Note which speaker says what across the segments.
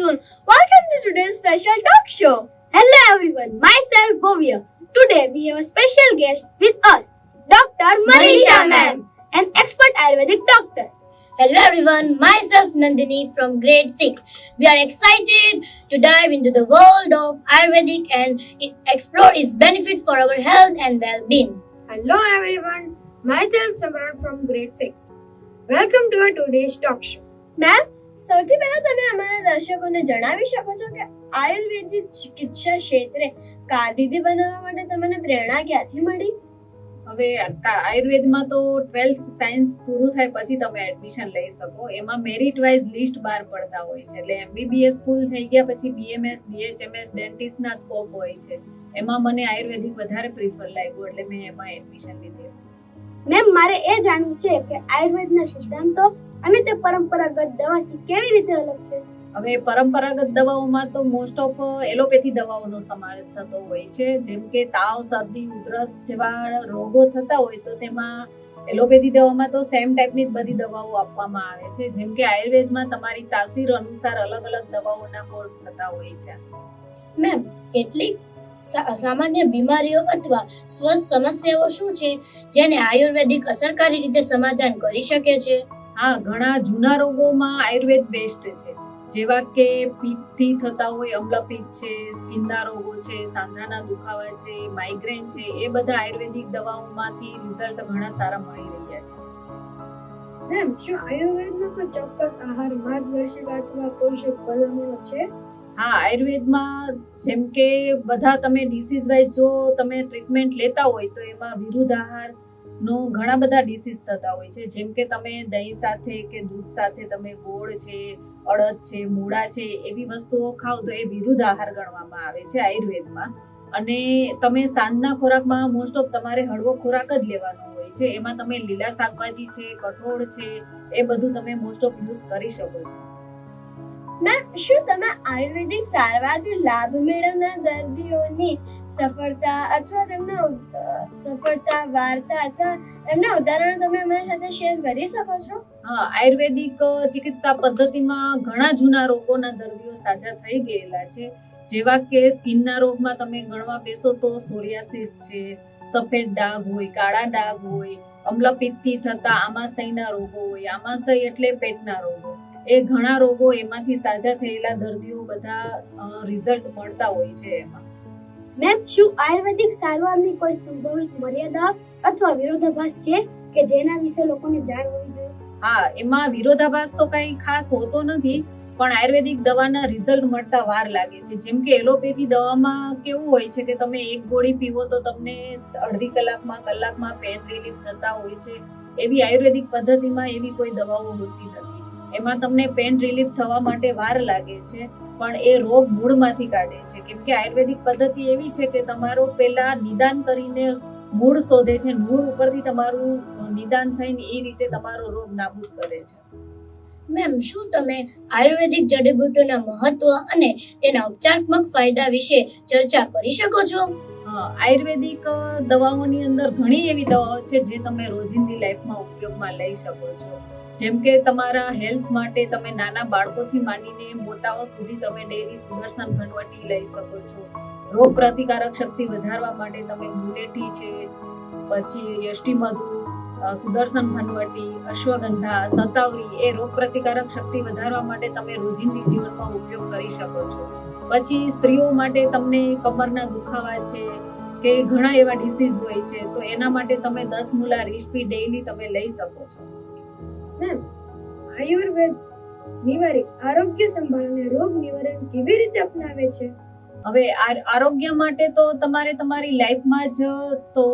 Speaker 1: soon. Welcome to today's special talk show. Hello everyone, myself Bovia. Today we have a special guest with us, Dr. Manisha ma'am, an expert Ayurvedic doctor.
Speaker 2: Hello everyone, myself Nandini from grade 6. We are excited to dive into the world of Ayurvedic and explore its benefit for our health and well-being.
Speaker 1: Hello everyone, myself Samrat from grade 6. Welcome to our today's talk show. Ma'am, સૌથી પહેલા તમે અમારા દર્શકોને જણાવી શકો છો કે આયુર્વેદિક ચિકિત્સા ક્ષેત્રે કારકિર્દી બનાવવા માટે તમને પ્રેરણા ક્યાંથી મળી?
Speaker 3: હવે આયુર્વેદમાં તો 12th સાયન્સ પૂરું થાય પછી તમે એડમિશન લઈ શકો. એમાં મેરિટ વાઇઝ લિસ્ટ બહાર પડતા હોય છે. એટલે MBBS ફૂલ થઈ ગયા પછી BMS, BHMS, ડેન્ટિસ્ટના સ્કોપ હોય છે. એમાં મને આયુર્વેદિક વધારે પ્રિફર લાગ્યું એટલે મેં એમાં એડમિશન લીધેલું.
Speaker 1: મેમ, મારે એ જાણવું છે કે આયુર્વેદના સિદ્ધાંતો અને તે પરંપરાગત દવાથી કેવી રીતે અલગ છે?
Speaker 3: હવે પરંપરાગત દવાઓમાં તો મોસ્ટ ઓફ એલોપેથી દવાઓનો સમાવેશ થતો હોય છે. જેમ કે તાવ, શરદી, ઉધરસ જેવા રોગો થતા હોય તો તેમાં એલોપેથી દવામાં તો સેમ ટાઈપની જ બધી દવાઓ આપવામાં આવે છે. જેમ કે આયુર્વેદમાં તમારી તાસીર અનુસાર અલગ અલગ દવાઓના કોર્સ થતા હોય છે.
Speaker 2: મેમ, કેટલીક સામાન્ય બીમારીઓ અથવા સ્વસ્થ સમસ્યાઓ શું છે જેને આયુર્વેદિક અસરકારી રીતે સમાધાન કરી શકે છે?
Speaker 3: હા, ઘણા જૂના રોગોમાં આયુર્વેદ બેસ્ટ છે. જેવા કે પિત્તથી થતા હોય અમ્લપિત્ત છે, સ્કિનના રોગો છે, સાંધાના દુખાવા છે, માઇગ્રેન છે, એ બધા આયુર્વેદિક દવાઓમાંથી રિઝલ્ટ ઘણા સારા મળી રહ્યા છે.
Speaker 1: મેમ, શું આયુર્વેદમાં કોઈ ચોક્કસ આહાર માર્ગદર્શિકા અથવા પોષક ભલામણો છે?
Speaker 3: હા, આયુર્વેદમાં જેમ કે બધા તમે ડિસીઝ વાઇઝ જો તમે ટ્રીટમેન્ટ લેતા હોય તો એમાં વિરુદ્ધ આહાર નો ઘણા બધા ડિસીઝ થતા હોય છે. જેમ કે તમે દહીં સાથે કે દૂધ સાથે તમે ગોળ છે, અડદ છે, મૂળા છે એવી વસ્તુઓ ખાવ તો એ વિરુદ્ધ આહાર ગણવામાં આવે છે આયુર્વેદમાં. અને તમે સાંજના ખોરાકમાં મોસ્ટ ઓફ તમારે હળવો ખોરાક જ લેવાનો હોય છે. એમાં તમે લીલા શાકભાજી છે, કઠોળ છે, એ બધું તમે મોસ્ટ ઓફ યુઝ કરી શકો છો.
Speaker 1: મેમ, શું તમે આયુર્વેદિક સારવારથી લાભ મેળવનાર દર્દીઓની સફળતા અથવા તેમના સફળતા વાર્તા અથવા એમના ઉદાહરણો તમે અમારી સાથે શેર કરી શકો છો?
Speaker 3: હા, આયુર્વેદિક ચિકિત્સા પદ્ધતિમાં ઘણા જૂના રોગોના દર્દીઓ સાજા થઈ ગયેલા છે. જેવા કે સ્કિનના રોગમાં તમે ગણવા બેસો તો સોરિયાસિસ છે, સફેદ ડાઘ હોય, કાળા ડાઘ હોય, અમ્લપિત્તથી થતા આમાશયના રોગો હોય. આમાશય એટલે પેટના રોગો. એ ઘણા રોગો એમાંથી સાજા થયેલા દર્દીઓ બધા રિઝલ્ટ મળતા હોય છે એમાં.
Speaker 1: મેમ, શું આયુર્વેદિક સારવારની કોઈ સંભવિત મર્યાદા અથવા વિરોધાભાસ છે કે જેના વિશે લોકોને જાણ હોવી જોઈએ?
Speaker 3: હા, એમાં વિરોધાભાસ તો કઈ ખાસ હોતો નથી, પણ આયુર્વેદિક દવાના રિઝલ્ટ મળતા વાર લાગે છે. જેમ કે એલોપેથી દવામાં કેવું હોય છે કે તમે એક ગોળી પીવો તો તમને અડધી કલાકમાં પેન રિલીફ થતા હોય છે. એવી આયુર્વેદિક પદ્ધતિમાં એવી કોઈ દવાઓ હોતી નથી. એમાં તમને પેન રિલીફ થવા માટે વાર લાગે છે, પણ એ રોગ મૂળમાંથી કાઢે છે. કેમ કે આયુર્વેદિક પદ્ધતિ એવી છે કે તમારો પહેલા નિદાન કરીને મૂળ શોધે છે, મૂળ ઉપરથી તમારું નિદાન થઈને એ રીતે તમારો રોગ નાબૂદ કરે છે.
Speaker 2: મેમ, શું તમે આયુર્વેદિક જડીબુટ્ટીઓના મહત્વ અને તેના ઉપચારાત્મક ફાયદા વિશે ચર્ચા કરી શકો છો?
Speaker 3: આયુર્વેદિક દવાઓની અંદર ઘણી એવી દવાઓ છે જે તમે રોજિંદી લાઈફમાં ઉપયોગમાં લઈ શકો છો. જેમ કે તમારા હેલ્થ માટે તમે નાના બાળકોથી માંડીને મોટાઓ સુધી તમે ડેલી સુદર્શન ઘનવટી લઈ શકો છો. રોગ પ્રતિકારક શક્તિ વધારવા માટે તમે મુલેઠી છે, પછી યષ્ટિમધુ, સુદર્શન ઘનવટી, અશ્વગંધા, સતાવરી, એ રોગ પ્રતિકારક શક્તિ વધારવા માટે તમે રોજિંદી જીવનમાં ઉપયોગ કરી શકો છો. પછી સ્ત્રીઓ માટે તમને કમરના દુખાવા છે કે ઘણા એવા ડિસીઝ હોય છે તો એના માટે તમે 10 મૂલા રીંછપી ડેઈલી તમે લઈ શકો છો.
Speaker 1: મેમ, આયુર્વેદ નિવારક આરોગ્ય સંભાળ અને રોગ નિવારણ કેવી રીતે અપનાવે છે?
Speaker 3: હવે આરોગ્ય માટે તો તમારે તમારી લાઈફમાં જ તો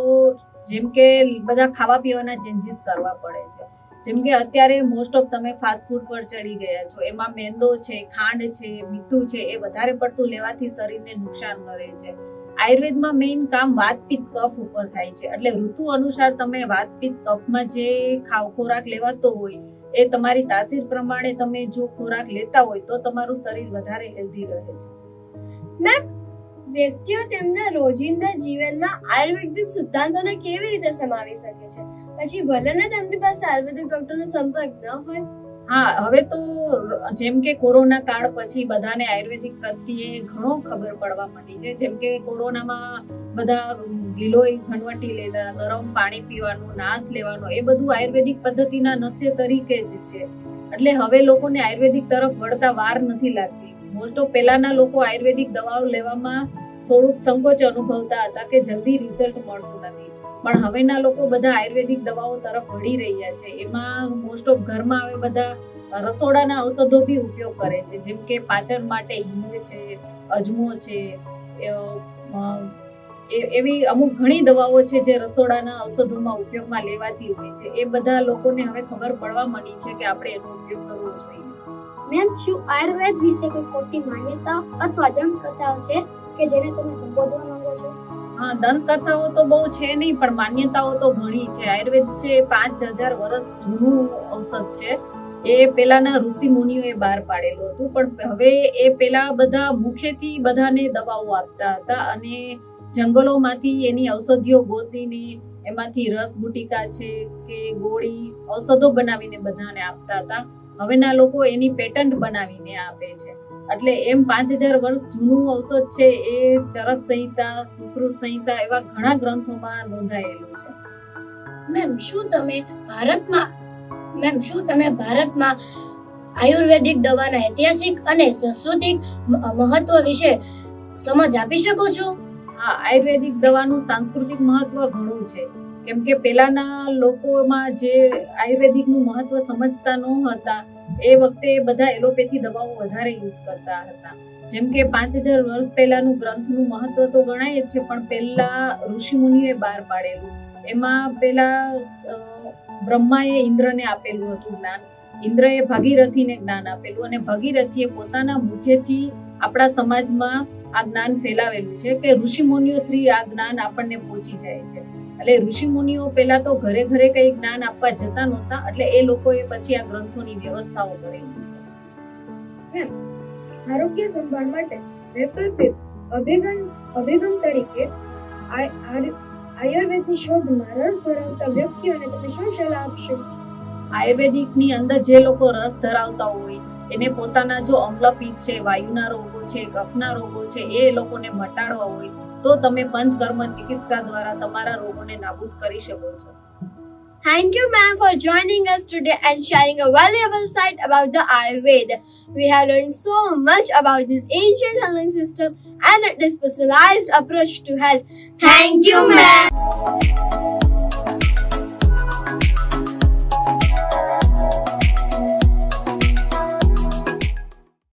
Speaker 3: જેમ કે બધા ખાવા પીવાના ચેન્જીસ કરવા પડે છે. જેમ કે અત્યારે મોસ્ટ ઓફ તમે ફાસ્ટ ફૂડ પર ચડી ગયા છો. એમાં મેંદો છે, ખાંડ છે, મીઠું છે, એ વધારે પડતું લેવાથી શરીરને નુકસાન કરે છે. આયુર્વેદમાં મેઇન કામ વાત પિત્ત કફ ઉપર થાય છે. એટલે ઋતુ અનુસાર તમે વાત પિત્ત કફમાં જે ખોરાક લેવાતો હોય એ તમારી તાસીર પ્રમાણે તમે જો ખોરાક લેતા હોય તો તમારું શરીર વધારે હેલ્ધી રહે છે.
Speaker 1: મેમ, વ્યક્તિઓ તેમના રોજિંદા જીવનમાં આયુર્વેદિક સિદ્ધાંતોને કેવી રીતે સમાવી શકે છે? પછી ભલે ને તેમની પાસે આયુર્વેદિક ડોક્ટરનો સંપર્ક ન હોય.
Speaker 3: હા, હવે તો જેમ કે કોરોના કાળ પછી બધાને આયુર્વેદિક પ્રત્યે ઘણો ખબર પડવા માંડી છે. જેમ કે કોરોનામાં બધા ગિલોય ઘનવટી લેતા, ગરમ પાણી પીવાનું, નાશ લેવાનો, એ બધું આયુર્વેદિક પદ્ધતિના નસ્ય તરીકે જ છે. એટલે હવે લોકોને આયુર્વેદિક તરફ વળતા વાર નથી લાગતી. મોસ્ટ ઓફ પહેલાના લોકો આયુર્વેદિક દવાઓ લેવામાં થોડુંક સંકોચ અનુભવતા હતા કે જલ્દી રિઝલ્ટ મળતું નથી, પણ હવેના લોકો બધા આયુર્વેદિક દવાઓ તરફ વળી રહ્યા છે. એમાં મોસ્ટ ઓફ ઘરમાં હવે બધા રસોડાના ઔષધો બી ઉપયોગ કરે છે. જેમ કે પાચન માટે હિંગ છે, અજમો છે, એવી અમુક ઘણી દવાઓ છે જે રસોડાના ઔષધોમાં ઉપયોગમાં લેવાતી હોય છે. એ બધા લોકોને હવે ખબર પડવા માંડી છે કે આપણે એનો ઉપયોગ કરવો જોઈએ.
Speaker 2: મેમ, શું આયુર્વેદ વિશે કોઈ ખોટી માન્યતા અથવા દંતકથાઓ છે કે જેને તમે સંબોધવા માંગો છો?
Speaker 3: હા, દંતકથાઓ તો બહુ છે નહીં, પણ માન્યતાઓ તો ઘણી છે. આયુર્વેદ છે 5000 વર્ષ જૂનું ઔષધ છે. એ પેલાના ઋષિ મુનિઓએ બહાર પાડેલું હતું, પણ હવે એ પેલા બધા મુખેથી બધાને દવાઓ આપતા હતા અને જંગલોમાંથી એની ઔષધિઓ ગોતીને એમાંથી રસ ગુટિકા છે કે ગોળી ઔષધો બનાવીને બધાને આપતા હતા. હવેના લોકો એની પેટન્ટ બનાવીને આપે છે. એટલે એમ 5000 વર્ષ જૂનું ઔષધ છે એ ચરક સંહિતા, સુશ્રુત સંહિતા એવા ઘણા ગ્રંથોમાં નોંધાયેલું છે.
Speaker 2: મેમ, શું તમે ભારતમાં આયુર્વેદિક દવાના ઐતિહાસિક અને સાંસ્કૃતિક મહત્વ વિશે સમજ આપી શકો છો?
Speaker 3: હા, આયુર્વેદિક દવાનું સાંસ્કૃતિક મહત્વ ઘણું છે. કેમ કે પેલાના લોકોમાં જે આયુર્વેદિકનું મહત્વ સમજતા ન હતા, એ વખતે બધા એલોપેથી દવાઓ વધારે યુઝ કરતા હતા. જેમ કે 5000 વર્ષ પહેલાનું ગ્રંથનું મહત્વ તો ગણાય જ છે, પણ પહેલા ઋષિ મુનિઓએ બહાર પાડેલું. એમાં પેલા બ્રહ્માએ ઇન્દ્રને આપેલું હતું જ્ઞાન, ઇન્દ્રએ ભાગીરથીને જ્ઞાન આપેલું, અને ભાગીરથીએ પોતાના મુખેથી આપણા સમાજમાં આ જ્ઞાન ફેલાવેલું છે કે ઋષિ મુનિઓથી આ જ્ઞાન આપણને પહોંચી જાય છે. એટલે ઋષિ મુનિઓ પહેલા તો ઘરે ઘરે કઈ જ્ઞાન આપવા જતા નહોતા, એટલે એ લોકોએ પછી આ ગ્રંથોની વ્યવસ્થાઓ કરેલી છે.
Speaker 1: આરોગ્ય સંભાળ માટે વૈકલ્પિક અભિગમ તરીકે આયુર્વેદની શોધમાં રસ ધરાવતા વ્યક્તિઓને તમે શું સલાહ આપશો?
Speaker 3: આયુર્વેદિકની અંદર જે લોકો રસ ધરાવતા હોય એને પોતાના જો અમ્લપિત્ત છે, વાયુના રોગો છે, કફના રોગો છે, એ લોકોને મટાડવા હોય તો તમે પંચકર્મ ચિકિત્સા દ્વારા તમારા રોગોને નાબૂદ કરી શકો છો.
Speaker 1: Thank you, ma'am, for joining us today and sharing a valuable insight about the Ayurveda. We have learned so much about this ancient healing system and its personalized approach to health. Thank you, ma'am.